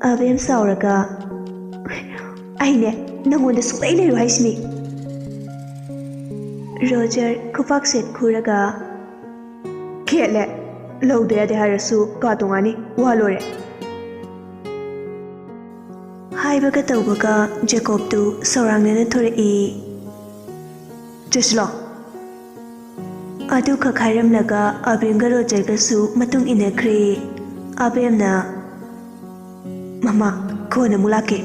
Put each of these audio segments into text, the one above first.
ꯑꯕꯦꯝ ꯁꯥꯎꯔꯒ ꯑꯩꯅꯦ ꯅꯪꯉꯣꯟꯗ ꯁꯨꯛꯂꯩ ꯂꯩꯔꯣ ꯍꯥꯏꯁꯤꯅꯤ ꯔꯣꯖꯔ ꯈꯨꯄꯥꯛ ꯁꯦꯠ ꯈꯨꯔꯒ ꯈꯦꯠꯂꯦ ꯂꯧꯗ ꯌꯥꯗꯦ ꯍꯥꯏꯔꯁꯨ ꯀꯥ ꯇꯣꯉꯥꯟꯅꯤ ꯋꯥ ꯂꯣꯏꯔꯦ ꯍꯥꯏꯕꯒ ꯇꯧꯕꯒ ꯖꯦꯀꯣꯕꯇꯨ ꯁꯧꯔꯥꯡꯅꯅ ꯊꯣꯔꯛꯏ ꯆꯠꯁꯤꯂꯣ ꯑꯗꯨ ꯈꯛ ꯍꯥꯏꯔꯝꯂꯒ ꯑꯕꯦꯝꯒ ꯔꯣꯖꯔꯒꯁꯨ ꯃꯇꯨꯡ ꯏꯟꯅꯈ꯭ꯔꯦ ꯑꯕꯦꯝꯅ ꯃꯃꯥ ꯀꯣꯟꯅ ꯑꯃꯨꯛ ꯂꯥꯛꯀꯦ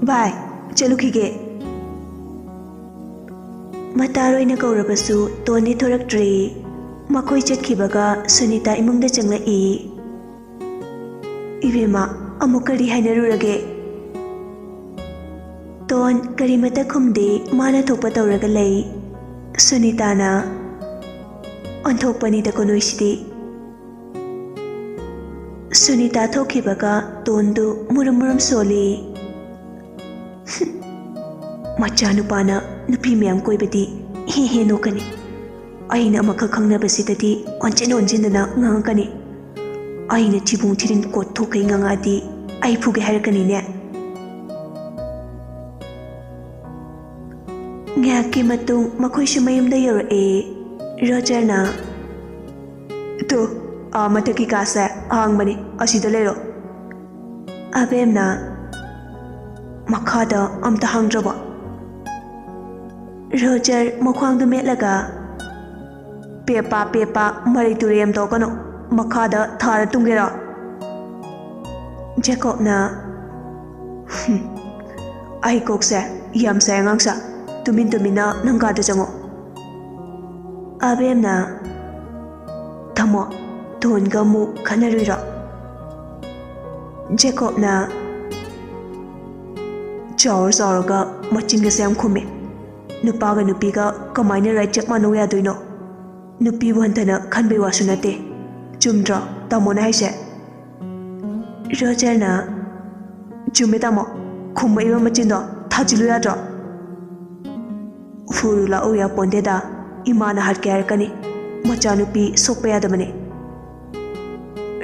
ꯕꯥꯏ ꯆꯠꯂꯨꯈꯤꯒꯦ ꯃꯇꯥꯔꯣꯏꯅ ꯀꯧꯔꯕꯁꯨ ꯇꯣꯟꯗꯤ ꯊꯣꯔꯛꯇ꯭ꯔꯦ ꯃꯈꯣꯏ ꯆꯠꯈꯤꯕꯒ ꯁꯨꯅꯤꯇꯥ ꯏꯃꯨꯡꯗ ꯆꯪꯂꯛꯏ ꯏꯕꯦꯝꯃ ꯑꯃꯨꯛ ꯀꯔꯤ ꯍꯥꯏꯅꯔꯨꯔꯒꯦ ꯇꯣꯟ ꯀꯔꯤꯃꯠꯇ ꯈꯨꯝꯗꯦ ꯃꯥꯅ ꯊꯣꯛꯄ ꯇꯧꯔꯒ ꯂꯩ ꯁꯨꯅꯤꯇꯥꯅ ꯑꯣꯟꯊꯣꯛꯄꯅꯤꯗꯀꯣ ꯅꯣꯏꯁꯤꯗꯤ ꯁꯨꯅꯤꯇꯥ ꯊꯣꯛꯈꯤꯕꯒ ꯇꯣꯟꯗꯨ ꯃꯨꯔꯨꯝ ꯃꯨꯔꯨꯝ ꯁꯣꯜꯂꯤ ꯃꯆꯥꯅꯨꯄꯥꯅ ꯅꯨꯄꯤ ꯃꯌꯥꯝ ꯀꯣꯏꯕꯗꯤ ꯍꯦ ꯅꯣꯛꯀꯅꯤ ꯑꯩꯅ ꯑꯃꯈꯛ ꯈꯪꯅꯕꯁꯤꯗꯗꯤ ꯑꯣꯟꯁꯤꯟꯗꯅ ꯉꯥꯡꯉꯛꯀꯅꯤ ꯑꯩꯅ ꯊꯤꯕꯨꯡ ꯊꯤꯔꯤꯟ ꯀꯣꯠꯊꯣꯛꯈꯩ ꯉꯥꯡꯉꯛꯑꯗꯤ ꯑꯩ ꯐꯨꯒꯦ ꯍꯥꯏꯔꯛꯀꯅꯤꯅꯦ ꯉꯥꯏꯍꯥꯛꯀꯤ ꯃꯇꯨꯡ ꯃꯈꯣꯏꯁꯨ ꯃꯌꯨꯝꯗ ꯌꯧꯔꯛꯑꯦ ꯔꯣꯖꯔꯅ ꯇꯨ ꯃꯊꯛꯀꯤ ꯀꯥꯁꯦ ꯑꯍꯥꯡꯕꯅꯤ ꯑꯁꯤꯗ ꯂꯩꯔꯣ ꯑꯕꯦꯝꯅ ꯃꯈꯥꯗ ꯑꯝꯇ ꯍꯥꯡꯗ꯭ꯔꯕꯣ ꯔꯣꯖꯔ ꯃꯈ꯭ꯋꯥꯡꯗꯨ ꯃꯦꯠꯂꯒ ꯄꯦꯄꯥ ꯃꯔꯩ ꯇꯨꯔꯦꯝ ꯇꯧꯀꯅꯣ ꯃꯈꯥꯗ ꯊꯥꯔ ꯇꯨꯝꯒꯦꯔꯣ ꯖꯦꯀꯣꯕꯅ ꯑꯩ ꯀꯣꯛꯁꯦ ꯌꯥꯝ ꯁꯥꯏ ꯑꯉꯥꯡꯁꯥ ꯇꯨꯃꯤꯟꯅ ꯅꯪ ꯀꯥꯗ ꯆꯪꯉꯣ ꯑꯕꯦꯝꯅ ꯊꯝꯃꯣ ꯇꯣꯟꯒ ꯑꯃꯨꯛ ꯈꯟꯅꯔꯨꯏꯔꯣ ꯖꯦꯀꯣꯕꯅ ꯆꯥꯎꯔꯒ ꯃꯆꯤꯟꯒꯁꯦ ꯌꯥꯝ ꯈꯨꯝꯃꯦ ꯅꯨꯄꯥꯒ ꯅꯨꯄꯤꯒ ꯀꯃꯥꯏꯅ ꯔꯥꯏꯠ ꯆꯞ ꯃꯥꯟꯅꯧ ꯌꯥꯗꯣꯏꯅꯣ ꯅꯨꯄꯤꯕꯨ ꯍꯟꯊꯅ ꯈꯟꯕꯩ ꯋꯥꯁꯨ ꯅꯠꯇꯦ ꯆꯨꯝꯗ꯭ꯔꯣ ꯇꯥꯃꯣꯅ ꯍꯥꯏꯁꯦ ꯔꯣꯖꯔꯅ ꯆꯨꯝꯃꯦ ꯇꯥꯃꯣ ꯈꯨꯝꯃꯛꯏꯕ ꯃꯆꯤꯟꯗꯣ ꯊꯥꯖꯤꯜꯂꯨ ꯌꯥꯗ꯭ꯔꯣ ꯐꯨꯔꯨ ꯂꯥꯛꯎ ꯌꯥꯄꯣꯟꯗꯦꯗ ꯏꯃꯥꯅ ꯍꯥꯠꯀꯦ ꯍꯥꯏꯔꯛꯀꯅꯤ ꯃꯆꯥꯅꯨꯄꯤ ꯁꯣꯛꯄ ꯌꯥꯗꯕꯅꯤ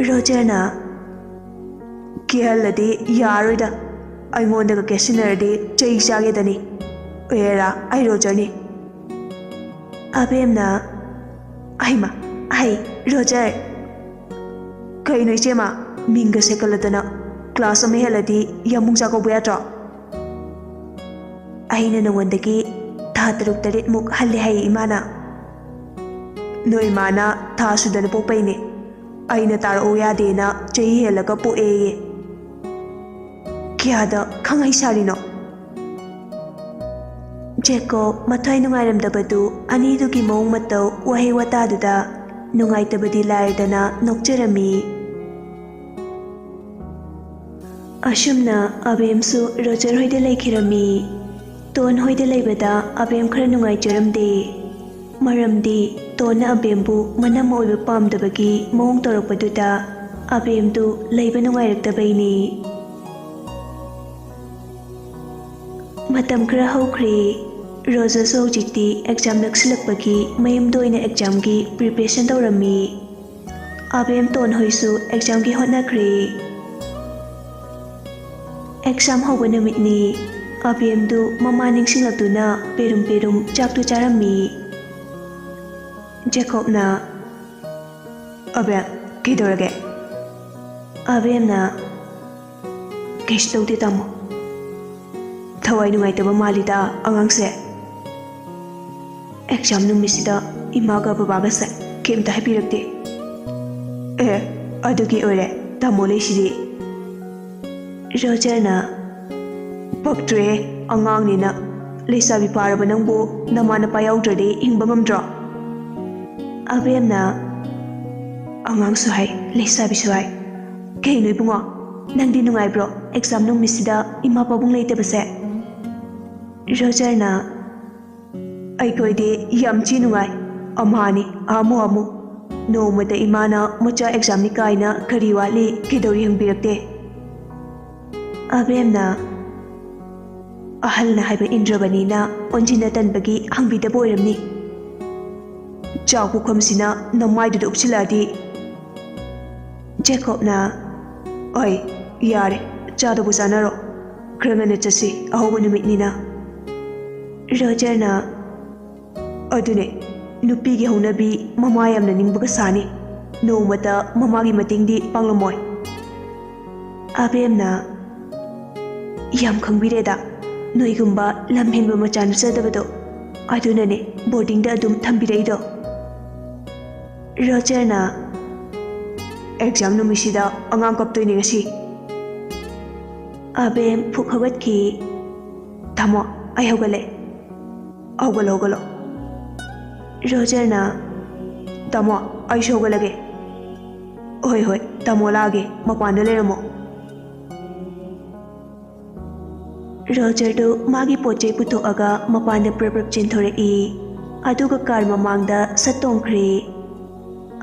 ꯔꯣꯖꯔꯅ ꯀꯤꯍꯜꯂꯗꯤ ꯌꯥꯔꯣꯏꯗ ꯑꯩꯉꯣꯟꯗꯒ ꯀꯦꯁꯤꯟꯅꯔꯗꯤ ꯆꯩ ꯆꯥꯒꯦꯗꯅꯤ ꯑꯦꯔꯥ ꯑꯩ ꯔꯣꯖꯔꯅꯤ ꯑꯕꯦꯝꯅ ꯑꯩ ꯔꯣꯖꯔ ꯀꯩꯅꯣ ꯏꯆꯦꯃ ꯃꯤꯡꯒ ꯁꯦꯀꯠꯂꯗꯅ ꯀ꯭ꯂꯥꯁ ꯑꯃ ꯍꯦꯜꯂꯗꯤ ꯌꯥꯃꯨꯡ ꯆꯥꯛꯀꯧꯕ ꯌꯥꯗ꯭ꯔꯣ ꯑꯩꯅ ꯅꯉꯣꯟꯗꯒꯤ ꯊꯥ 6-7 ꯍꯜꯂꯦ ꯍꯥꯏꯌꯦ ꯏꯃꯥꯅ ꯅꯣꯏ ꯏꯃꯥꯅ ꯊꯥ ꯁꯨꯗꯅ ꯄꯣꯛꯄꯩꯅꯦ ꯑꯩꯅ ꯇꯥꯔꯛꯎ ꯌꯥꯗꯦꯅ ꯆꯍꯤ ꯍꯦꯜꯂꯒ ꯄꯣꯛꯑꯦꯌꯦ ꯀꯌꯥꯗ ꯈꯪꯍꯩ ꯁꯥꯔꯤꯅꯣ ꯖꯦꯀꯣꯕ ꯃꯊ꯭ꯋꯥꯏ ꯅꯨꯡꯉꯥꯏꯔꯝꯗꯕꯗꯨ ꯑꯅꯤꯗꯨꯒꯤ ꯃꯑꯣꯡ ꯃꯇꯧ ꯋꯥꯍꯩ ꯋꯥꯇꯥꯗꯨꯗ ꯅꯨꯡꯉꯥꯏꯇꯕꯗꯤ ꯂꯥꯏꯔꯗꯅ ꯅꯣꯛꯆꯔꯝꯃꯤ ꯑꯁꯨꯝꯅ ꯑꯕꯦꯝꯁꯨ ꯔꯣꯖꯔ ꯍꯣꯏꯗ ꯂꯩꯈꯤꯔꯝꯃꯤ ꯇꯣꯟ ꯍꯣꯏꯗ ꯂꯩꯕꯗ ꯑꯕꯦꯝ ꯈꯔ ꯅꯨꯡꯉꯥꯏꯖꯔꯝꯗꯦ ꯃꯔꯝꯗꯤ ꯇꯣꯟꯅ ꯑꯕꯦꯝꯕꯨ ꯃꯅꯝ ꯑꯣꯏꯕ ꯄꯥꯝꯗꯕꯒꯤ ꯃꯑꯣꯡ ꯇꯧꯔꯛꯄꯗꯨꯗ ꯑꯕꯦꯝꯗꯨ ꯂꯩꯕ ꯅꯨꯡꯉꯥꯏꯔꯛꯇꯕꯩꯅꯤ ꯃꯇꯝ ꯈꯔ ꯍꯧꯈ꯭ꯔꯦ ꯔꯣꯖꯔꯁꯨ ꯍꯧꯖꯤꯛꯇꯤ ꯑꯦꯛꯖꯥꯝ ꯅꯛꯁꯤꯜꯂꯛꯄꯒꯤ ꯃꯌꯨꯝꯗ ꯑꯣꯏꯅ ꯑꯦꯛꯖꯥꯝꯒꯤ ꯄ꯭ꯔꯤꯄꯦꯔꯦꯁꯟ ꯇꯧꯔꯝꯃꯤ ꯑꯕꯦꯝ ꯇꯣꯟ ꯍꯣꯏꯁꯨ ꯑꯦꯛꯖꯥꯝꯒꯤ ꯍꯣꯠꯅꯈ꯭ꯔꯦ ꯑꯦꯛꯖꯥꯝ ꯍꯧꯕ ꯅꯨꯃꯤꯠꯅꯤ ꯑꯕꯦꯝꯗꯨ ꯃꯃꯥ ꯅꯤꯡꯁꯤꯡꯂꯛꯇꯨꯅ ꯄꯦꯔꯨꯝ ꯆꯥꯛꯇꯨ ꯆꯥꯔꯝꯃꯤ ꯖꯦꯀꯣꯕꯅ ꯑꯕꯦꯝ ꯀꯩꯗꯧꯔꯒꯦ ꯑꯕꯦꯝꯅ ꯀꯩꯁꯨ ꯇꯧꯗꯦ ꯇꯥꯃꯣ ꯊꯋꯥꯏ ꯅꯨꯡꯉꯥꯏꯇꯕ ꯃꯥꯜꯂꯤꯗ ꯑꯉꯥꯡꯁꯦ ꯑꯦꯛꯖꯥꯝ ꯅꯨꯃꯤꯠꯁꯤꯗ ꯏꯃꯥꯒ ꯕꯕꯥꯒꯁꯦ ꯀꯩꯝꯇ ꯍꯥꯏꯕꯤꯔꯛꯇꯦ ꯑꯗꯨꯒꯤ ꯑꯣꯏꯔꯦ ꯇꯥꯃꯣ ꯂꯩꯁꯤꯗꯤ ꯔꯣꯖꯔꯅ ꯄꯛꯇ꯭ꯔꯦ ꯑꯉꯥꯡꯅꯤꯅ ꯂꯩꯁꯥꯕꯤ ꯐꯥꯔꯕ ꯅꯪꯕꯨ ꯅꯃꯥ ꯅꯄꯥ ꯌꯥꯎꯗ꯭ꯔꯗꯤ ꯍꯤꯡꯕ ꯉꯝꯗ꯭ꯔꯣ ꯑꯕꯦꯝꯅ ꯑꯉꯥꯡꯁꯨ ꯍꯥꯏ ꯂꯩꯁꯥꯕꯤꯁꯨ ꯍꯥꯏ ꯀꯩꯅꯣ ꯏꯕꯨꯡꯉꯣ ꯅꯪꯗꯤ ꯅꯨꯡꯉꯥꯏꯕ꯭ꯔꯣ ꯑꯦꯛꯖꯥꯝ ꯅꯨꯃꯤꯠꯁꯤꯗ ꯏꯃꯥ ꯄꯥꯕꯨꯡ ꯂꯩꯇꯕꯁꯦ ꯔꯣꯖꯔꯅ ꯑꯩꯈꯣꯏꯗꯤ ꯌꯥꯝ ꯊꯤ ꯅꯨꯡꯉꯥꯏ ꯑꯝꯍꯥꯅꯤ ꯍꯥꯃꯨ ꯅꯣꯡꯃꯗ ꯏꯃꯥꯅ ꯃꯆꯥ ꯑꯦꯛꯖꯥꯝꯅꯤ ꯀꯥꯏꯅ ꯀꯔꯤ ꯋꯥꯠꯂꯤ ꯀꯩꯗꯧꯔꯤ ꯍꯪꯕꯤꯔꯛꯇꯦ ꯑꯕꯦꯝꯅ ꯑꯍꯜꯅ ꯍꯥꯏꯕ ꯏꯟꯗ꯭ꯔꯕꯅꯤꯅ ꯑꯣꯟꯖꯤꯟꯅ ꯇꯟꯕꯒꯤ ꯍꯪꯕꯤꯗꯕ ꯑꯣꯏꯔꯝꯅꯤ ꯆꯥꯛ ꯄꯨꯈꯝꯁꯤꯅ ꯅꯃꯥꯏꯗꯨꯗ ꯎꯞꯁꯤꯜꯂꯛꯑꯗꯤ ꯖꯦꯀꯣꯕꯅ ꯌꯥꯔꯦ ꯆꯥꯗꯕꯨ ꯆꯥꯅꯔꯣ ꯈꯔ ꯉꯟꯅ ꯆꯠꯁꯤ ꯑꯍꯧꯕ ꯅꯨꯃꯤꯠꯅꯤꯅ ꯔꯣꯖꯔꯅ ꯑꯗꯨꯅꯦ ꯅꯨꯄꯤꯒꯤ ꯍꯧꯅꯕꯤ ꯃꯃꯥ ꯌꯥꯝꯅ ꯅꯤꯡꯕꯒ ꯁꯥꯅꯤ ꯅꯣꯡꯃꯇ ꯃꯃꯥꯒꯤ ꯃꯇꯦꯡꯗꯤ ꯄꯥꯡꯂꯝꯃꯣꯏ ꯑꯕꯦꯝꯅ ꯌꯥꯝ ꯈꯪꯕꯤꯔꯦꯗ ꯅꯣꯏꯒꯨꯝꯕ ꯂꯝ ꯍꯦꯟꯕ ꯃꯆꯥ ꯅꯠꯆꯗꯕꯗꯣ ꯑꯗꯨꯅꯅꯦ ꯕꯣꯔꯗꯤꯡꯗ ꯑꯗꯨꯝ ꯊꯝꯕꯤꯔꯛꯏꯗꯣ ꯔꯣꯖꯔꯅ ꯑꯦꯛꯖꯥꯝ ꯅꯨꯃꯤꯠꯁꯤꯗ ꯑꯉꯥꯡ ꯀꯞꯇꯣꯏꯅꯦ ꯉꯁꯤ ꯑꯕꯦꯝ ꯐꯨꯛ ꯍꯧꯒꯠꯈꯤ ꯊꯝꯃꯣ ꯑꯩ ꯍꯧꯒꯠꯂꯦ ꯍꯧꯒꯠꯂꯣ ꯔꯣꯖꯔꯅ ꯇꯥꯃꯣ ꯑꯩꯁꯨ ꯍꯧꯒꯠꯂꯒꯦ ꯍꯣꯏ ꯇꯥꯃꯣ ꯂꯥꯛꯑꯒꯦ ꯃꯄꯥꯟꯗ ꯂꯩꯔꯝꯃꯣ ꯔꯣꯖꯔꯗꯨ ꯃꯥꯒꯤ ꯄꯣꯠ ꯆꯩ ꯄꯨꯊꯣꯛꯑꯒ ꯃꯄꯥꯟꯗ ꯄ꯭ꯔꯞ ꯆꯦꯟꯊꯣꯔꯛꯏ ꯑꯗꯨꯒ ꯀꯥꯔ ꯃꯃꯥꯡꯗ ꯁꯠ ꯇꯣꯡꯈ꯭ꯔꯦ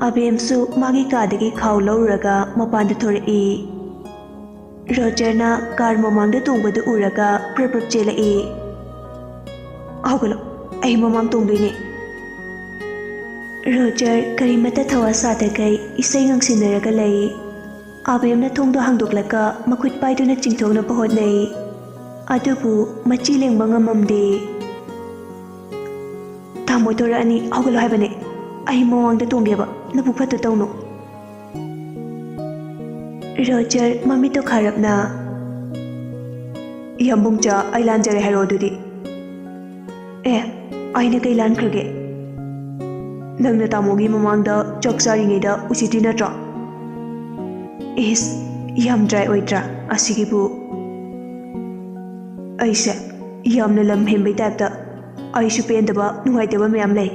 ꯑꯕꯦꯝꯁꯨ ꯃꯥꯒꯤ ꯀꯥꯗꯒꯤ ꯈꯥꯎ ꯂꯧꯔꯨꯔꯒ ꯃꯄꯥꯟꯗ ꯊꯣꯔꯛꯏ ꯔꯣꯖꯔꯅ ꯀꯥꯔ ꯃꯃꯥꯡꯗ ꯇꯣꯡꯕꯗꯨ ꯎꯔꯒ ꯄ꯭ꯔꯞ ꯆꯦꯜꯂꯛꯏ ꯍꯧꯒꯠꯂꯣ ꯑꯩ ꯃꯃꯥꯡ ꯇꯣꯡꯗꯣꯏꯅꯦ ꯔꯣꯖꯔ ꯀꯔꯤꯃꯠꯇ ꯊꯋꯥ ꯁꯥꯗꯈꯩ ꯏꯁꯩ ꯉꯪꯁꯤꯟꯅꯔꯒ ꯂꯩ ꯑꯕꯦꯝꯅ ꯊꯣꯡꯗꯣ ꯍꯥꯡꯗꯣꯛꯂꯒ ꯃꯈꯨꯠ ꯄꯥꯏꯗꯨꯅ ꯆꯤꯡꯊꯣꯛꯅꯕ ꯍꯣꯠꯅꯩ ꯑꯗꯨꯕꯨ ꯃꯆꯤ ꯂꯦꯡꯕ ꯉꯝꯃꯝꯗꯦ ꯊꯥꯃꯣꯏ ꯊꯣꯔꯛꯑꯅꯤ ꯍꯧꯒꯠꯂꯣ ꯍꯥꯏꯕꯅꯦ ꯑꯩ ꯃꯃꯥꯡꯗ ꯇꯣꯡꯒꯦꯕ ꯅꯕꯨꯛ ꯐꯠꯇ ꯇꯧꯅꯨ ꯔꯣꯖꯔ ꯃꯃꯤꯠꯇꯣ ꯈꯥꯔꯞꯅ ꯌꯥꯝꯕꯨꯡꯆꯥ ꯑꯩ ꯂꯥꯟꯖꯔꯦ ꯍꯥꯏꯔꯣ ꯑꯗꯨꯗꯤ ꯑꯩꯅ ꯀꯩ ꯂꯥꯟꯈ꯭ꯔꯒꯦ ꯅꯪꯅ ꯇꯥꯃꯣꯒꯤ ꯃꯃꯥꯡꯗ ꯆꯥꯛ ꯆꯥꯔꯤꯉꯩꯗ ꯎꯁꯤꯠꯇꯤ ꯅꯠꯇ꯭ꯔꯣ ꯏꯁ ꯌꯥꯝ ꯗ꯭ꯔꯥꯏ ꯑꯣꯏꯗ꯭ꯔꯥ ꯑꯁꯤꯒꯤꯕꯨ ꯑꯩꯁꯦ ꯌꯥꯝꯅ ꯂꯝ ꯍꯦꯟꯕꯩ ꯇꯥꯏꯞꯇ ꯑꯩꯁꯨ ꯄꯦꯟꯗꯕ ꯅꯨꯡꯉꯥꯏꯇꯕ ꯃꯌꯥꯝ ꯂꯩ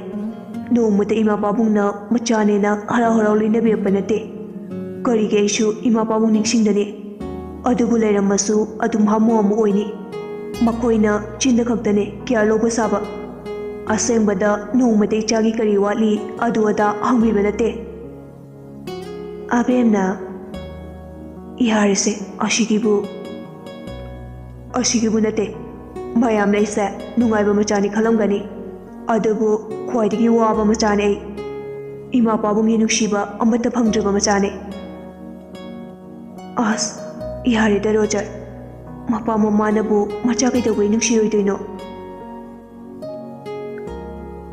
ꯅꯣꯡꯃꯇ ꯏꯃꯥ ꯄꯥꯕꯨꯡꯅ ꯃꯆꯥꯅꯦꯅ ꯍꯔꯥꯎ ꯂꯣꯏꯅꯕꯤꯔꯛꯄ ꯅꯠꯇꯦ ꯀꯔꯤꯒꯤ ꯑꯩꯁꯨ ꯏꯃꯥ ꯄꯥꯕꯨꯡ ꯅꯤꯡꯁꯤꯡꯗꯅꯤ ꯑꯗꯨꯕꯨ ꯂꯩꯔꯝꯃꯁꯨ ꯑꯗꯨꯝ ꯍꯥꯃꯨ ꯑꯣꯏꯅꯤ ꯃꯈꯣꯏꯅ ꯆꯤꯟꯗ ꯈꯛꯇꯅꯦ ꯀꯤꯌꯔ ꯂꯧꯕ ꯁꯥꯕ ꯑꯁꯦꯡꯕꯗ ꯅꯣꯡꯃꯇ ꯏꯆꯥꯒꯤ ꯀꯔꯤ ꯋꯥꯠꯂꯤ ꯑꯗꯨ ꯑꯗꯥ ꯍꯪꯕꯤꯕ ꯅꯠꯇꯦ ꯑꯕꯦꯝꯅ ꯌꯥꯔꯤꯁꯦ ꯑꯁꯤꯒꯤꯕꯨ ꯅꯠꯇꯦ ꯃꯌꯥꯝꯅ ꯑꯩꯁꯦ ꯅꯨꯡꯉꯥꯏꯕ ꯃꯆꯥꯅꯤ ꯈꯜꯂꯝꯒꯅꯤ ꯑꯗꯨꯕꯨ ꯈ꯭ꯋꯥꯏꯗꯒꯤ ꯋꯥꯕ ꯃꯆꯥꯅꯦ ꯑꯩ ꯏꯃꯥ ꯄꯥꯕꯨꯡꯒꯤ ꯅꯨꯡꯁꯤꯕ ꯑꯃꯠꯇ ꯐꯪꯗ꯭ꯔꯕ ꯃꯆꯥꯅꯦ ꯑꯁ ꯌꯥꯔꯦꯗ ꯔꯣꯖꯔ ꯃꯄꯥ ꯃꯃꯥꯅꯕꯨ ꯃꯆꯥ ꯀꯩꯗꯧꯕꯩ ꯅꯨꯡꯁꯤꯔꯣꯏꯗꯣꯏꯅꯣ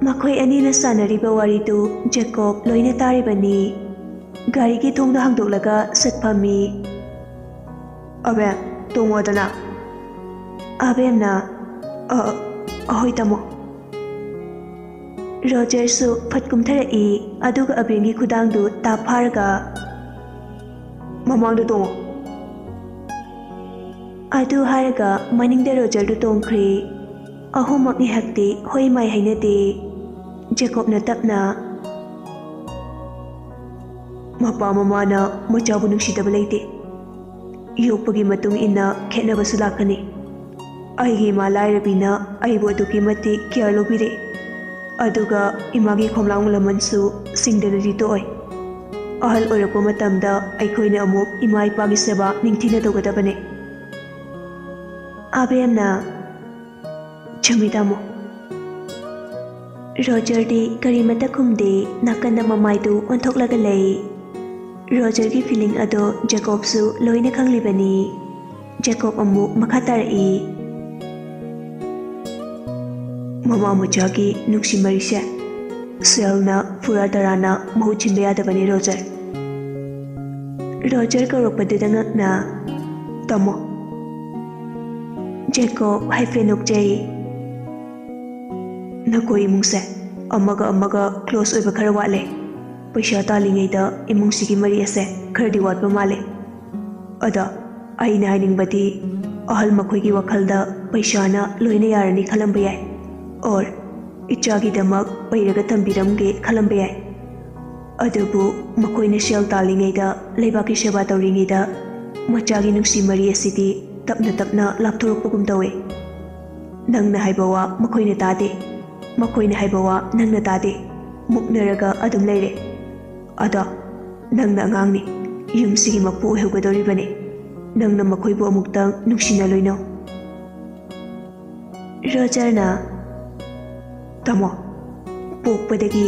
ꯃꯈꯣꯏ ꯑꯅꯤꯅ ꯁꯥꯟꯅꯔꯤꯕ ꯋꯥꯔꯤꯗꯨ ꯖꯦꯀꯣꯕ ꯂꯣꯏꯅ ꯇꯥꯔꯤꯕꯅꯤ ꯒꯥꯔꯤꯒꯤ ꯊꯣꯡꯗꯣ ꯍꯥꯡꯗꯣꯛꯂꯒ ꯁꯠ ꯐꯝꯃꯤ ꯑꯕꯦꯝ ꯇꯣꯡꯉꯣꯗꯅ ꯑꯕꯦꯝꯅ ꯑꯍꯣꯏ ꯇꯥꯃꯣ ꯔꯣꯖꯔꯁꯨ ꯐꯠ ꯀꯨꯝꯊꯔꯛꯏ ꯑꯗꯨꯒ ꯑꯕꯦꯝꯒꯤ ꯈꯨꯗꯥꯡꯗꯨ ꯇꯥꯞ ꯐꯥꯔꯒ ꯃꯃꯥꯡꯗ ꯇꯣꯡꯉꯣ ꯑꯗꯨ ꯍꯥꯏꯔꯒ ꯃꯅꯤꯡꯗ ꯔꯣꯖꯔꯗꯨ ꯇꯣꯡꯈ꯭ꯔꯦ ꯑꯍꯨꯝꯃꯛ ꯉꯥꯏꯍꯥꯛꯇꯤ ꯍꯣꯏ ꯃꯥꯏ ꯍꯥꯏꯅꯗꯦ ꯖꯦꯀꯣꯕꯅ ꯇꯞꯅ ꯃꯄꯥ ꯃꯃꯥꯅ ꯃꯆꯥꯕꯨ ꯅꯨꯡꯁꯤꯗꯕ ꯂꯩꯇꯦ ꯌꯣꯛꯄꯒꯤ ꯃꯇꯨꯡ ꯏꯟꯅ ꯈꯦꯠꯅꯕꯁꯨ ꯂꯥꯛꯀꯅꯤ ꯑꯩꯒꯤ ꯏꯃꯥ ꯂꯥꯏꯔꯕꯤꯅ ꯑꯩꯕꯨ ꯑꯗꯨꯛꯀꯤ ꯃꯇꯤꯛ ꯀꯤꯌꯔ ꯂꯧꯕꯤꯔꯦ ꯑꯗꯨꯒ ꯏꯃꯥꯒꯤ ꯈꯣꯝꯂꯥꯡ ꯂꯃꯟꯁꯨ ꯁꯤꯡꯗꯅꯗꯤ ꯇꯣꯛꯑꯣꯏ ꯑꯍꯜ ꯑꯣꯏꯔꯛꯄ ꯃꯇꯝꯗ ꯑꯩꯈꯣꯏꯅ ꯑꯃꯨꯛ ꯏꯃꯥ ꯏꯄꯥꯒꯤ ꯁꯦꯕꯥ ꯅꯤꯡꯊꯤꯅ ꯇꯧꯒꯗꯕꯅꯦ ꯑꯕꯦꯝꯅ ꯆꯨꯝꯃꯤ ꯇꯥꯃꯣ ꯔꯣꯖꯔꯗꯤ ꯀꯔꯤꯃꯠꯇ ꯈꯨꯝꯗꯦ ꯅꯥꯀꯟꯗ ꯃꯃꯥꯏꯗꯨ ꯑꯣꯟꯊꯣꯛꯂꯒ ꯂꯩ ꯔꯣꯖꯔꯒꯤ ꯐꯤꯂꯤꯡ ꯑꯗꯣ ꯖꯦꯀꯣꯕꯁꯨ ꯂꯣꯏꯅ ꯈꯪꯂꯤꯕꯅꯤ ꯖꯦꯀꯣꯕ ꯑꯃꯨꯛ ꯃꯈꯥ ꯇꯥꯔꯛꯏ ꯃꯃꯥ ꯃꯆꯥꯒꯤ ꯅꯨꯡꯁꯤ ꯃꯔꯤꯁꯦ ꯁꯦꯜꯅ ꯐꯨꯔꯥ ꯇꯔꯥꯅ ꯃꯍꯨꯠ ꯁꯤꯟꯕ ꯌꯥꯗꯕꯅꯤ ꯔꯣꯖꯔ ꯀꯧꯔꯛꯄꯗꯨꯗ ꯉꯛꯅ ꯇꯥꯃꯣ ꯖꯦꯀꯣꯕ ꯍꯥꯏꯐꯦꯠ ꯅꯣꯛꯆꯩ ꯅꯈꯣꯏ ꯏꯃꯨꯡꯁꯦ ꯑꯃꯒ ꯀ꯭ꯂꯣꯁ ꯑꯣꯏꯕ ꯈꯔ ꯋꯥꯠꯂꯦ ꯄꯩꯁꯥ ꯇꯥꯜꯂꯤꯉꯩꯗ ꯏꯃꯨꯡꯁꯤꯒꯤ ꯃꯔꯤ ꯑꯁꯦ ꯈꯔꯗꯤ ꯋꯥꯠꯄ ꯃꯥꯜꯂꯦ ꯑꯗ ꯑꯩꯅ ꯍꯥꯏꯅꯤꯡꯕꯗꯤ ꯑꯍꯜ ꯃꯈꯣꯏꯒꯤ ꯋꯥꯈꯜꯗ ꯄꯩꯁꯥꯅ ꯂꯣꯏꯅ ꯌꯥꯔꯅꯤ ꯈꯜꯂꯝꯕ ꯌꯥꯏ ꯑꯣꯔ ꯏꯆꯥꯒꯤꯗꯃꯛ ꯄꯩꯔꯒ ꯊꯝꯕꯤꯔꯝꯒꯦ ꯈꯜꯂꯝꯕ ꯌꯥꯏ ꯑꯗꯨꯕꯨ ꯃꯈꯣꯏꯅ ꯁꯦꯜ ꯇꯥꯜꯂꯤꯉꯩꯗ ꯂꯩꯕꯥꯛꯀꯤ ꯁꯦꯕꯥ ꯇꯧꯔꯤꯉꯩꯗ ꯃꯆꯥꯒꯤ ꯅꯨꯡꯁꯤ ꯃꯔꯤ ꯑꯁꯤꯗꯤ ꯇꯞꯅ ꯂꯥꯞꯊꯣꯔꯛꯄꯒꯨꯝ ꯇꯧꯋꯦ ꯅꯪꯅ ꯍꯥꯏꯕ ꯋꯥ ꯃꯈꯣꯏꯅ ꯇꯥꯗꯦ ꯃꯈꯣꯏꯅ ꯍꯥꯏꯕ ꯋꯥ ꯅꯪꯅ ꯇꯥꯗꯦ ꯃꯨꯛꯅꯔꯒ ꯑꯗꯨꯝ ꯂꯩꯔꯦ ꯑꯗꯣ ꯅꯪꯅ ꯑꯉꯥꯡꯅꯤ ꯌꯨꯝꯁꯤꯒꯤ ꯃꯄꯨ ꯑꯣꯏꯍꯧꯒꯗꯧꯔꯤꯕꯅꯤ ꯅꯪꯅ ꯃꯈꯣꯏꯕꯨ ꯑꯃꯨꯛꯇꯪ ꯅꯨꯡꯁꯤꯅ ꯂꯣꯏꯅꯧ ꯔꯣꯖꯔꯅ ꯇꯥꯃꯣ ꯄꯣꯛꯄꯗꯒꯤ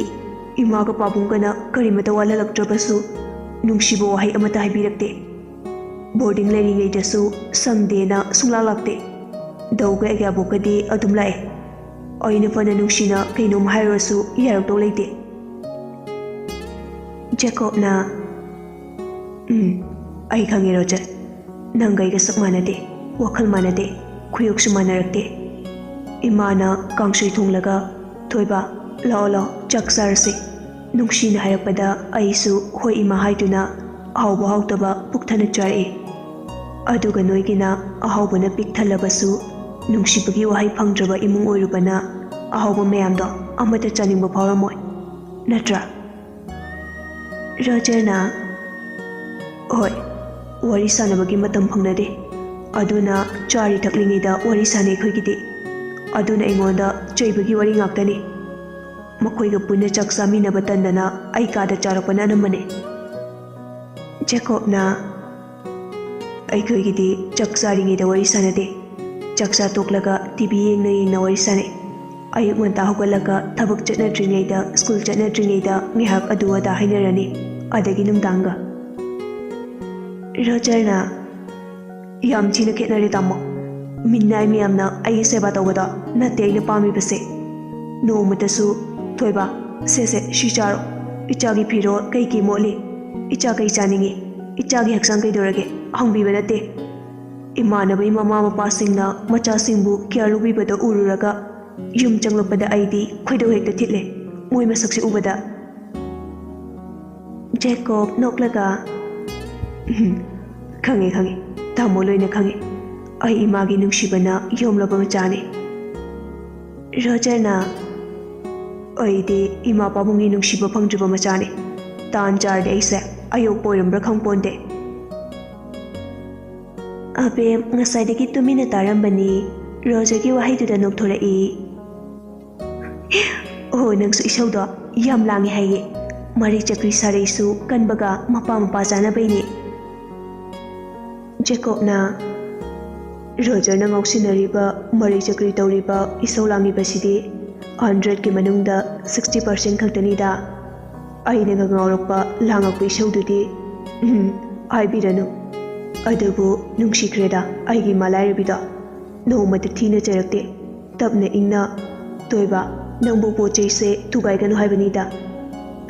ꯏꯃꯥꯒ ꯄꯥꯕꯨꯡꯒꯅ ꯀꯔꯤꯃꯠꯇ ꯋꯥꯠꯍꯜꯂꯛꯇ꯭ꯔꯕꯁꯨ ꯅꯨꯡꯁꯤꯕ ꯋꯥꯍꯩ ꯑꯃꯠꯇ ꯍꯥꯏꯕꯤꯔꯛꯇꯦ boarding ꯂꯩꯔꯤꯉꯩꯗꯁꯨ ꯁꯪꯗꯦꯅ ꯁꯨꯡꯂꯥꯛ ꯂꯥꯛꯇꯦ ꯗꯧꯒ ꯑꯦꯒ꯭ꯌꯥꯕꯣꯛꯀꯗꯤ ꯑꯗꯨꯝ ꯂꯥꯛꯑꯦ ꯑꯩꯅ ꯐꯅ ꯅꯨꯡꯁꯤꯅ ꯀꯩꯅꯣꯝ ꯍꯥꯏꯔꯁꯨ ꯌꯥꯔꯛꯇꯧ ꯂꯩꯇꯦ ꯖꯦꯀꯣꯕꯅ ꯑꯩ ꯈꯪꯉꯦ ꯔꯣꯖꯔ ꯅꯪꯒ ꯑꯩꯒ ꯁꯛ ꯃꯥꯟꯅꯗꯦ ꯋꯥꯈꯜ ꯃꯥꯟꯅꯗꯦ ꯈꯨꯌꯣꯛꯁꯨ ꯃꯥꯟꯅꯔꯛꯇꯦ ꯏꯃꯥꯅ ꯀꯥꯡꯁꯣꯏ ꯊꯣꯡꯂꯒ ꯊꯣꯏꯕ ꯂꯥꯛꯑꯣ ꯂꯥꯛꯑꯣ ꯆꯥꯛ ꯆꯥꯔꯁꯤ ꯅꯨꯡꯁꯤꯅ ꯍꯥꯏꯔꯛꯄꯗ ꯑꯩꯁꯨ ꯍꯣꯏ ꯏꯃꯥ ꯍꯥꯏꯗꯨꯅ ꯑꯍꯥꯎꯕ ꯍꯥꯎꯇꯕ ꯄꯨꯛꯊꯟꯅ ꯆꯥꯔꯛꯏ ꯑꯗꯨꯒ ꯅꯣꯏꯒꯤꯅ ꯑꯍꯥꯎꯕꯅ ꯄꯤꯛ ꯊꯜꯂꯕꯁꯨ ꯅꯨꯡꯁꯤꯕꯒꯤ ꯋꯥꯍꯩ ꯐꯪꯗ꯭ꯔꯕ ꯏꯃꯨꯡ ꯑꯣꯏꯔꯨꯕꯅ ꯑꯍꯥꯎꯕ ꯃꯌꯥꯝꯗꯣ ꯑꯃꯠꯇ ꯆꯥꯅꯤꯡꯕ ꯐꯥꯎꯔꯝꯃꯣꯏ ꯅꯠꯇ꯭ꯔꯥ ꯔꯣꯖꯔꯅ ꯍꯣꯏ ꯋꯥꯔꯤ ꯁꯥꯟꯅꯕꯒꯤ ꯃꯇꯝ ꯐꯪꯅꯗꯦ ꯑꯗꯨꯅ ꯆꯥꯔꯤ ꯊꯛꯂꯤꯉꯩꯗ ꯋꯥꯔꯤ ꯁꯥꯟꯅꯩ ꯑꯩꯈꯣꯏꯒꯤꯗꯤ ꯑꯗꯨꯅ ꯑꯩꯉꯣꯟꯗ ꯆꯩꯕꯒꯤ ꯋꯥꯔꯤ ꯉꯥꯛꯇꯅꯤ ꯃꯈꯣꯏꯒ ꯄꯨꯟꯅ ꯆꯥꯛ ꯆꯥꯃꯤꯟꯅꯕ ꯇꯟꯗꯅ ꯑꯩ ꯀꯥꯗ ꯆꯥꯔꯛꯄꯅ ꯑꯅꯝꯕꯅꯤ ꯖꯦꯀꯣꯕꯅ ꯑꯩꯈꯣꯏꯒꯤꯗꯤ ꯆꯥꯛ ꯆꯥꯔꯤꯉꯩꯗ ꯋꯥꯔꯤ ꯁꯥꯟꯅꯗꯦ ꯆꯥꯛꯆꯥ ꯇꯣꯛꯂꯒ ꯇꯤꯚꯤ ꯌꯦꯡꯅ ꯌꯦꯡꯅ ꯋꯥꯔꯤ ꯁꯥꯟꯅꯩ ꯑꯌꯨꯛ ꯉꯟꯇꯥ ꯍꯧꯒꯠꯂꯒ ꯊꯕꯛ ꯆꯠꯅꯗ꯭ꯔꯤꯉꯩꯗ ꯁ꯭ꯀꯨꯜ ꯆꯠꯅꯗ꯭ꯔꯤꯉꯩꯗ ꯉꯥꯏꯍꯥꯛ ꯑꯗꯨ ꯑꯗꯥ ꯍꯥꯏꯅꯔꯅꯤ ꯑꯗꯒꯤ ꯅꯨꯡꯗꯥꯡꯒ ꯔꯣꯖꯔꯅ ꯌꯥꯝ ꯊꯤꯅ ꯈꯦꯠꯅꯔꯦ ꯇꯥꯃꯣ ꯃꯤꯅꯥꯏ ꯃꯌꯥꯝꯅ ꯑꯩꯒꯤ ꯁꯦꯕꯥ ꯇꯧꯕꯗꯣ ꯅꯠꯇꯦ ꯑꯩꯅ ꯄꯥꯝꯃꯤꯕꯁꯦ ꯅꯣꯡꯃꯇꯁꯨ ꯊꯣꯏꯕ ꯁꯦꯁꯦ ꯁꯤ ꯆꯥꯔꯣ ꯏꯆꯥꯒꯤ ꯐꯤꯔꯣꯜ ꯀꯩ ꯃꯣꯠꯂꯤ ꯏꯆꯥ ꯀꯩ ꯆꯥꯅꯤꯡꯉꯤ ꯏꯆꯥꯒꯤ ꯍꯛꯆꯥꯡ ꯀꯩꯗꯧꯔꯒꯦ ꯍꯪꯕꯤꯕ ꯅꯠꯇꯦ ꯏꯃꯥꯟꯅꯕꯒꯤ ꯃꯃꯥ ꯃꯄꯥꯁꯤꯡꯅ ꯃꯆꯥꯁꯤꯡꯕꯨ ꯀꯤꯌꯔ ꯂꯧꯕꯤꯕꯗ ꯎꯔꯨꯔꯒ ꯌꯨꯝ ꯆꯪꯂꯛꯄꯗ ꯑꯩꯗꯤ ꯈꯣꯏꯗꯧ ꯍꯦꯛꯇ ꯊꯤꯠꯂꯦ ꯃꯣꯏ ꯃꯁꯛꯁꯦ ꯎꯕꯗ ꯖꯦꯀꯣꯕ ꯅꯣꯛꯂꯒ ꯈꯪꯉꯦ ꯈꯪꯉꯦ ꯇꯥꯃꯣ ꯂꯣꯏꯅ ꯈꯪꯉꯦ ꯑꯩ ꯏꯃꯥꯒꯤ ꯅꯨꯡꯁꯤꯕꯅ ꯌꯣꯝꯂꯕ ꯃꯆꯥꯅꯤ ꯔꯣꯖꯔꯅ ꯑꯩꯗꯤ ꯏꯃꯥ ꯄꯥꯕꯨꯡꯒꯤ ꯅꯨꯡꯁꯤꯕ ꯐꯪꯗ꯭ꯔꯤꯕ ꯃꯆꯥꯅꯤ ꯇꯥꯟ ꯆꯥꯔꯗꯤ ꯑꯩꯁꯦ ꯑꯌꯣꯛꯄ ꯑꯣꯏꯔꯝꯕ꯭ꯔꯥ ꯈꯪꯄꯣꯟꯗꯦ ꯑꯕꯦꯝ ꯉꯁꯥꯏꯗꯒꯤ ꯇꯨꯃꯤꯟꯅ ꯇꯥꯔꯝꯕꯅꯤ ꯔꯣꯖꯔꯒꯤ ꯋꯥꯍꯩꯗꯨꯗ ꯅꯣꯛꯊꯣꯔꯛꯏ ꯑꯣ ꯅꯪꯁꯨ ꯏꯁꯧꯗꯣ ꯌꯥꯝ ꯂꯥꯡꯉꯦ ꯍꯥꯏꯌꯦ ꯃꯔꯩ ꯆꯀ꯭ꯔꯤ ꯁꯥꯔꯩꯁꯨ ꯀꯟꯕꯒ ꯃꯄꯥ ꯃꯄꯥ ꯆꯥꯅꯕꯩꯅꯤ ꯖꯦꯀꯣꯕꯅ ꯔꯣꯖꯔꯅ ꯉꯥꯎꯁꯤꯟꯅꯔꯤꯕ ꯃꯔꯩ ꯆꯀ꯭ꯔꯤ ꯇꯧꯔꯤꯕ ꯏꯁꯧ ꯂꯥꯡꯉꯤꯕꯁꯤꯗꯤ 100ꯒꯤ ꯃꯅꯨꯡꯗ 60% ꯈꯛꯇꯅꯤꯗ ꯑꯩꯅꯒ ꯉꯥꯎꯔꯛꯄ ꯂꯥꯡꯉꯛꯄ ꯏꯁꯧꯗꯨꯗꯤ ꯍꯥꯏꯕꯤꯔꯅꯨ ꯑꯗꯨꯕꯨ ꯅꯨꯡꯁꯤꯈ꯭ꯔꯦꯗ ꯑꯩꯒꯤ ꯏꯃꯥ ꯂꯥꯏꯔꯕꯤꯗꯣ ꯅꯣꯡꯃꯇ ꯊꯤꯅ ꯆꯩꯔꯛꯇꯦ ꯇꯞꯅ ꯏꯪꯅ ꯇꯣꯏꯕ ꯅꯪꯕꯨ ꯄꯣꯠ ꯆꯩꯁꯦ ꯊꯨꯒꯥꯏꯒꯅꯨ ꯍꯥꯏꯕꯅꯤꯗ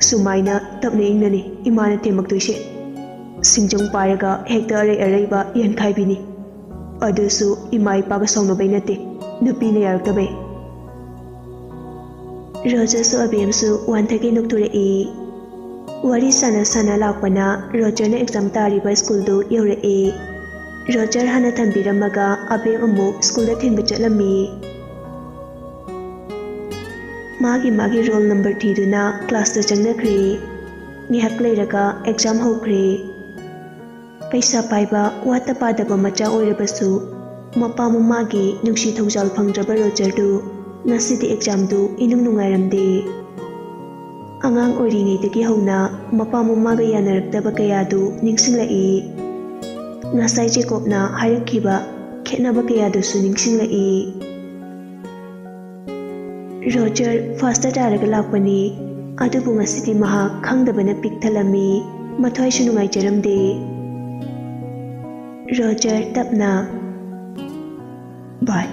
ꯁꯨꯃꯥꯏꯅ ꯇꯞꯅ ꯏꯪꯅꯅꯤ ꯏꯃꯥꯅ ꯊꯦꯝꯃꯛꯇꯣꯏꯁꯦ ꯁꯤꯡꯖꯪ ꯄꯥꯏꯔꯒ ꯍꯦꯛꯇ ꯑꯔꯩ ꯑꯔꯩꯕ ꯌꯦꯟꯈꯥꯏꯕꯤꯅꯤ ꯑꯗꯨꯁꯨ ꯏꯃꯥ ꯏꯄꯥꯒ ꯁꯥꯎꯅꯕꯩ ꯅꯠꯇꯦ ꯅꯨꯄꯤꯅ ꯌꯥꯔꯛꯇꯕꯩ ꯔꯣꯖꯔꯁꯨ ꯑꯕꯦꯝꯁꯨ ꯋꯥꯟꯊꯒꯩ ꯅꯣꯛꯊꯣꯔꯛꯏ ꯋꯥꯔꯤ ꯁꯥꯟꯅ ꯁꯥꯟꯅ ꯂꯥꯛꯄꯅ ꯔꯣꯖꯔꯅ ꯑꯦꯛꯖꯥꯝ ꯇꯥꯔꯤꯕ ꯁ꯭ꯀꯨꯜꯗꯨ ꯌꯧꯔꯛꯏ ꯔꯣꯖꯔ ꯍꯥꯟꯅ ꯊꯝꯕꯤꯔꯝꯃꯒ ꯑꯕꯦꯝ ꯑꯃꯨꯛ ꯁ꯭ꯀꯨꯜꯗ ꯊꯤꯟꯕ ꯆꯠꯂꯝꯃꯤ ꯃꯥꯒꯤ ꯔꯣꯜ ꯅꯝꯕꯔ ꯊꯤꯗꯨꯅ ꯀ꯭ꯂꯥꯁꯇ ꯆꯪꯅꯈ꯭ꯔꯦ ꯉꯥꯏꯍꯥꯛ ꯂꯩꯔꯒ ꯑꯦꯛꯖꯥꯝ ꯍꯧꯈ꯭ꯔꯦ ꯄꯩꯁꯥ ꯄꯥꯏꯕ ꯋꯥꯠꯇ ꯄꯥꯗꯕ ꯃꯆꯥ ꯑꯣꯏꯔꯕꯁꯨ ꯃꯄꯥ ꯃꯃꯥꯒꯤ ꯅꯨꯡꯁꯤ ꯊꯧꯖꯥꯜ ꯐꯪꯗ꯭ꯔꯕ ꯔꯣꯖꯔꯗꯨ ꯉꯁꯤꯗꯤ ꯑꯦꯛꯖꯥꯝꯗꯨ ꯏꯅꯨꯡ ꯅꯨꯡꯉꯥꯏꯔꯝꯗꯦ ꯑꯉꯥꯡ ꯑꯣꯏꯔꯤꯉꯩꯗꯒꯤ ꯍꯧꯅ ꯃꯄꯥ ꯃꯃꯥꯒ ꯌꯥꯅꯔꯛꯇꯕ ꯀꯌꯥꯗꯨ ꯅꯤꯡꯁꯤꯡꯂꯛꯏ ꯉꯁꯥꯏ ꯖꯦꯀꯣꯕꯅ ꯍꯥꯏꯔꯛꯈꯤꯕ ꯈꯦꯠꯅꯕ ꯀꯌꯥꯗꯨꯁꯨ ꯅꯤꯡꯁꯤꯡꯂꯛꯏ ꯔꯣꯖꯔ ꯐꯥꯔꯁꯇ ꯇꯥꯔꯒ ꯂꯥꯛꯄꯅꯤ ꯑꯗꯨꯕꯨ ꯉꯁꯤꯗꯤ ꯃꯍꯥꯛ ꯈꯪꯗꯕꯅ ꯄꯤꯛ ꯊꯜꯂꯝꯃꯤ ꯃꯊ꯭ꯋꯥꯏꯁꯨ ꯅꯨꯡꯉꯥꯏꯖꯔꯝꯗꯦ ꯔꯣꯖꯔ ꯇꯞꯅ ꯚꯥꯏ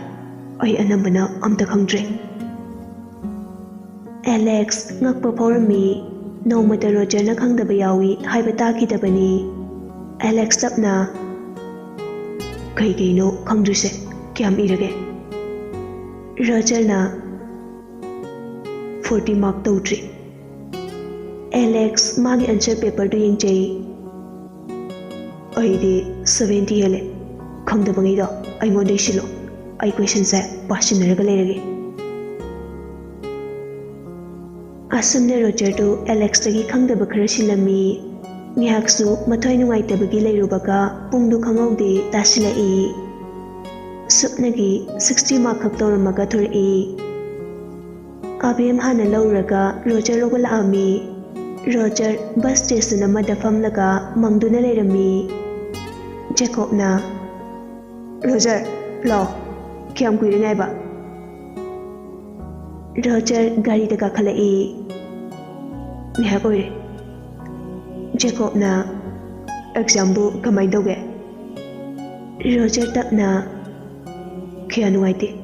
ꯑꯩ ꯑꯅꯝꯕꯅ ꯑꯝꯇ ꯈꯪꯗ꯭ꯔꯦ ꯑꯦꯂꯦꯛꯁ ꯉꯛꯄ ꯐꯥꯎꯔꯝꯃꯤ ꯅꯣꯡꯃꯇ ꯔꯣꯖꯔꯅ ꯈꯪꯗꯕ ꯌꯥꯎꯏ ꯍꯥꯏꯕ ꯇꯥꯈꯤꯗꯕꯅꯤ ꯑꯦꯂꯦꯛꯁ ꯇꯞꯅ ꯀꯩꯅꯣ ꯈꯪꯗ꯭ꯔꯤꯁꯦ ꯀꯌꯥꯝ ꯏꯔꯒꯦ ꯔꯣꯖꯔꯅ 40 ꯃꯥꯔꯛ ꯇꯧꯗ꯭ꯔꯤ ꯑꯦꯂꯦꯛꯁ ꯃꯥꯒꯤ ꯑꯟꯁꯔ ꯄꯦꯄꯔꯗꯨ ꯌꯦꯡꯖꯩ ꯑꯩꯗꯤ 70 ꯍꯦꯜꯂꯦ ꯈꯪꯗꯕꯉꯩꯗꯣ ꯑꯩꯉꯣꯟꯗ ꯏꯁꯤꯜꯂꯣ ꯑꯩ ꯀꯣꯏꯁꯟꯁꯦ ꯄꯥꯁꯤꯟꯅꯔꯒ ꯂꯩꯔꯒꯦ ꯑꯁꯨꯝꯅ ꯔꯣꯖꯔꯗꯨ ꯑꯦꯂꯦꯛꯁꯇꯒꯤ ꯈꯪꯗꯕ ꯈꯔ ꯁꯤꯜꯂꯝꯃꯤ ꯉꯥꯏꯍꯥꯛꯁꯨ ꯃꯊ꯭ꯋꯥꯏ ꯅꯨꯡꯉꯥꯏꯇꯕꯒꯤ ꯂꯩꯔꯨꯕꯒ ꯄꯨꯡꯗꯨ ꯈꯪꯍꯧꯗꯦ ꯇꯥꯁꯤꯜꯂꯛꯏ ꯁꯨꯞꯅꯒꯤ 60 ꯃꯥꯔꯛ ꯈꯛ ꯇꯧꯔꯝꯃꯒ ꯊꯣꯔꯛꯏ ꯑꯕꯦꯝ ꯍꯥꯟꯅ ꯂꯧꯔꯒ ꯔꯣꯖꯔ ꯂꯧꯕ ꯂꯥꯛꯑꯝꯃꯤ ꯔꯣꯖꯔ ꯕꯁ ꯁ꯭ꯇꯦꯁꯟ ꯑꯃꯗ ꯐꯝꯂꯒ ꯃꯪꯗꯨꯅ ꯂꯩꯔꯝꯃꯤ ꯖꯦꯀꯣꯕꯅ ꯔꯣꯖꯔ ꯂꯥꯛꯑꯣ ꯀꯌꯥꯝ ꯀꯨꯏꯔꯦ ꯉꯥꯏꯕ ꯔꯣꯖꯔ ꯒꯥꯔꯤꯗ ꯀꯥꯈꯠꯂꯛꯏ ꯉꯥꯏꯍꯥꯛ ꯑꯣꯏꯔꯦ ꯖꯦꯀꯣꯕꯅ ꯑꯦꯛꯖꯥꯝꯕꯨ ꯀꯃꯥꯏꯅ ꯇꯧꯒꯦ Roger tapna kaya nuwaiti.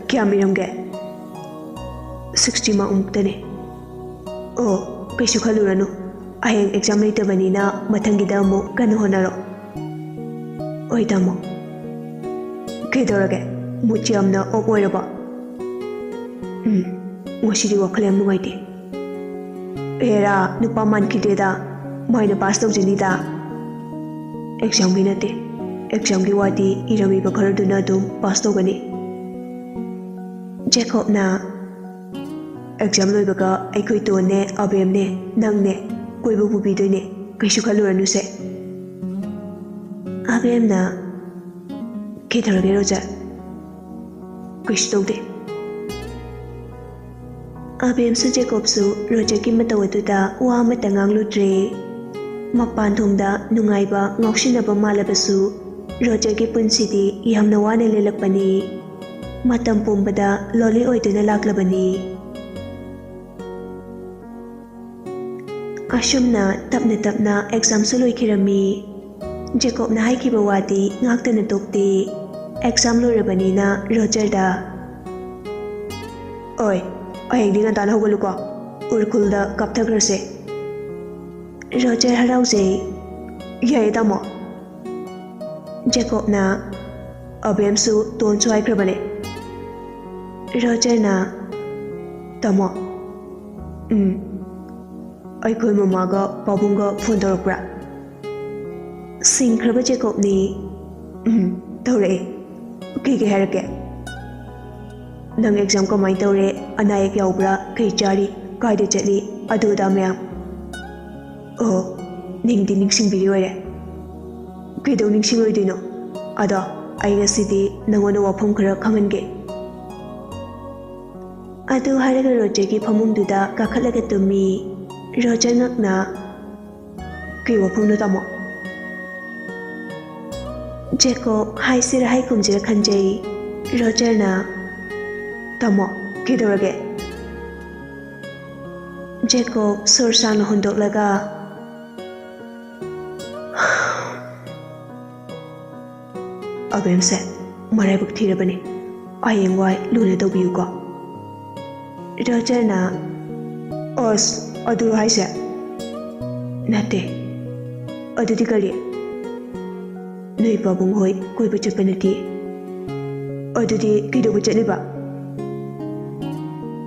Kaya miramge? 60 mark umuktani. Oh, kaisu khaluranu. Ayang exam laytabani na mathangida mo kanu honaro. Oi tamo. Kaidorage? Muchi amna oiraba. Ngosidi wakhal yam nuwaiti. Era nupa mankideda maina pass tawjanida. Exam gi nate. Exam gi wadi irami bakharaduna dum pass tawgani. Jacob na exam loibaga aikoi to ne abem ne nang ne koibu bubi doine kaisu khaluranu se. Abem na kedarage roja. Kaisu tawde. Abem su Jacob su Roger ki matawaduda wa amata ngangludre. Mapan thongda nungaiba ngausinaba malabasu Roger ki punsidi yamna wane lelakpani. Matam pumbada loli oiduna laklabani. Ashumna tapna exam su loikirami. Jacob na haikiba wadi ngaktana tokti. Exam loirabani na Roger da. Oi, ayang di ngantana hogaluko. Urkulda kapthagrase. Roger harause. Yay tamo. Jacob na abem su ton chuai krabane. Roger na tamo. Aikoi mamaga pabunga phone tawrakpra. Singkraba Jacob ni tawre. Kike harake. Nang exam kamai tawre anayak yaubra kai chari kaida chatli aduda mayam. Oh, ningdi ningsingbiri oire. Kaidau ningsingoidino. Ada ai ngasidi nangona wafam khara khamange. Adu haraga Roger ki phamungduda kakhalaga tumi. Roger ngakna kai wafamno tamo. Jacob haisira haikumjira khanjai. Roger na tamo kedarage. Jacob sorsana hondoklaga abem se maraibuk thirabani. Ayeng wai luna tawbiyuko. Roger na os adu haise. Nate. Adudi kari. Noi pabung hoi koiba chappanati. Adudi kidobu chaliba.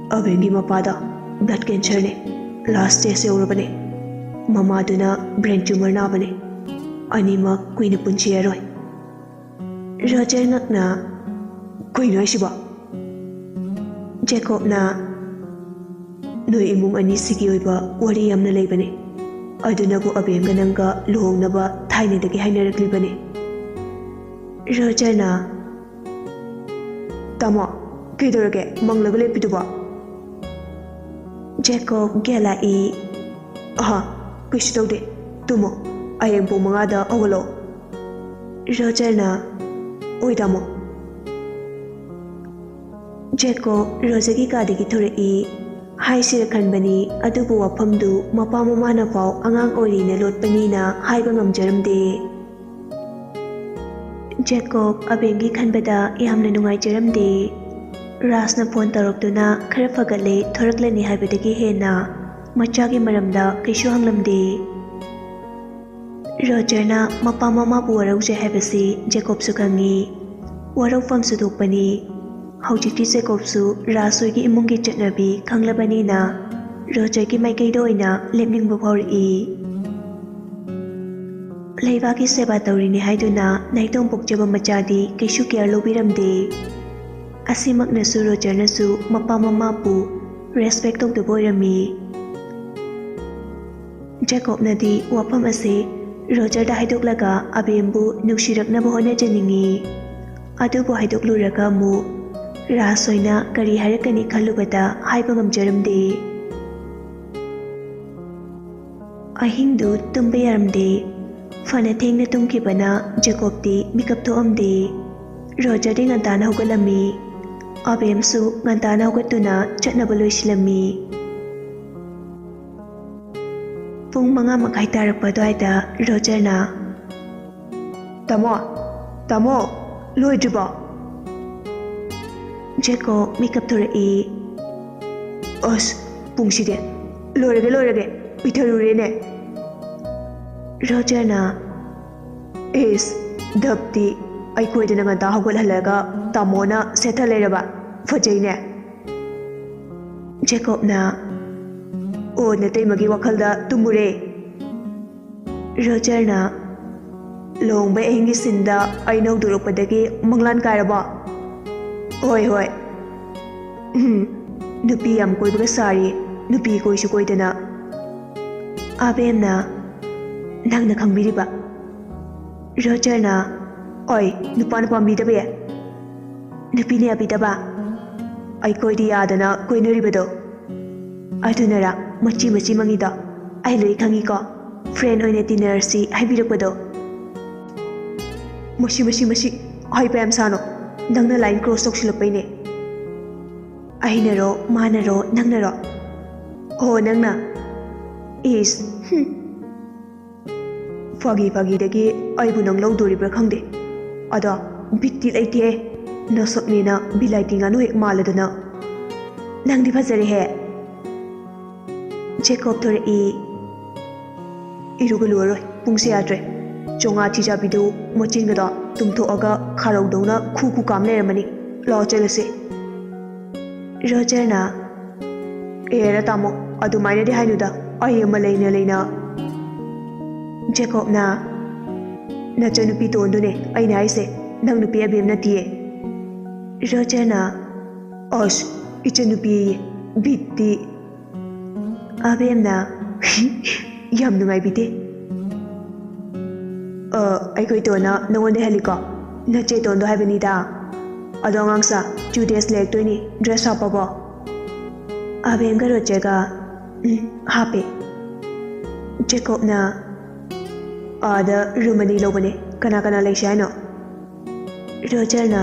Abengi mapada blood cancer ne. Last stage yaurabane. Mamaduna brain tumor nabane. Anima kuina punchiyaroi. Roger ngakna kuino aisiba. Jacob na noi imung ani sigi oiba wari yamna leibane. Adunabu abemga nanga luhongnaba thainadagi hainaraklibane. Roger na tamo kidorage manglaga lepiduba. Jacob gela I aha kaisu tawde tumo ayeng pung mangada awalo. Roger na oi tamo. Jacob Roger ki kadagi thorei haisira khanbani adubu wafamdu mapa mamana pau angang orina lotpanina haiba ngamjaramde. Jacob abengi khanbada yamna nungaijaramde. Rasna phone taraktuna khara fagatle thoraklani haibadagi hena machagi maramda kaisu hanglamde. Roger na mapa mama bu warauje haibasi Jacob su khangi. Waraufam su thokpani. Haujiki Jacob su rasoi ki imungi chatnabi khanglabani na Roger ki maikaido oina lepningba phawri. Leiba ki seba tawrini haiduna naitong pokjaba machadi kaisu care lobiramde. Asimaknasu Roger nasu mapa mama pu respect tawdaba oirami. Jacob nadi wafam ase Roger da haidoklaga abembu nungsiraknaba honajaningi. Adubu haidokluraga mu rasoina kari harakani khalubada haiba ngamjaramde. Ahingdu tumba yaramde. Fana thengna tumkibana Jacob di mikap thoamde. Roger di ngantana hogalami. Abem su ngantana hogatuna chatnaba loisilami. Pung 5 makai tarakpa dwaida Roger na Tamo, tamo, loidribo. Jacob makeup thoraki. Os, pungside. Loirege, pitharurene. Roger na. Is, dapti, ai koidana nganta hawgalhalaga tamo na setha leiraba. Fajaine. Jacob na. O natai magi wakhalda tumure. Roger na. Long bay ahingi sinda ai nau durukpadagi manglan kairaba. Hoi. Nupi yam koibaga sari, nupi koisu koidana. Abem na. Nang na khangbiriba. Roger na. Oi, nupa pambidaba ya. Nupi ne abidaba. Ai koidi yadana koinaribado. Adunara machi mangida. Ai loi khangi ko. Friend oine tinarsi haibirakpado. Mashi. Hai pam sano. Nangna line cross toksilappaine. Ainaro, manaro, nangnaro. Oh, nangna. Is. Fagi dagi aibu nang laudoribra khangde. Ada bitti laite. Nasaknina bilaitinga no ek maladana. Nangdi phajare he. Jacob thore e. Iruguluroi pungse yadre. Chonga chijabidu mochingada tumthoaga kharaudona khu kam leramani law chelase. Roger na. Era tamo adumaina de hainuda ai ama leina. Jacob na. Nachanupi tondune aina aise nang nupi abem na tie. Roger na. Os ichanupi bitti. Abem na. Yam nungai bite. Aikoi tona nongonde heliko. Nache tondo haibinida. Adongangsa 2 days lektoini dress up abo. Abem ga Roger happy. Jacob na. Ada rumani lobane kana leishano. Roger na.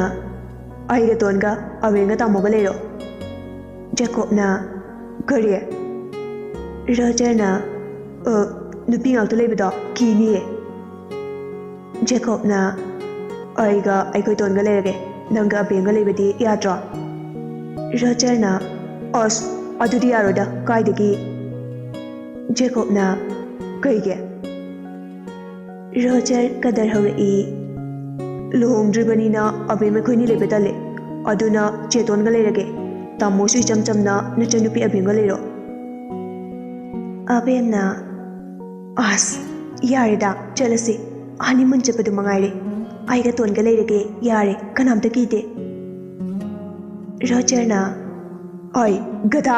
Aiga tonga abenga tamoga lero. Jacob na. Career. Roger na. Nupi ngakto leibado kini. Jacob na. Aiga aikoi tonga lerage. Nanga abenga leibadi yadra. Roger na. Os adudi yaroda kaidagi. Jacob na. Kaige. Roger kadar hawai. Luhongdribanina abema khoini lebadale. Aduna chetonga lerage. Tamosu chamchamna nachanupi abenga lero. Abem na. As yarida chalasi. Honeymoon chapadu mangaire. Aiga tonga leirage yare kanamta kite. Roger na. Oi, gada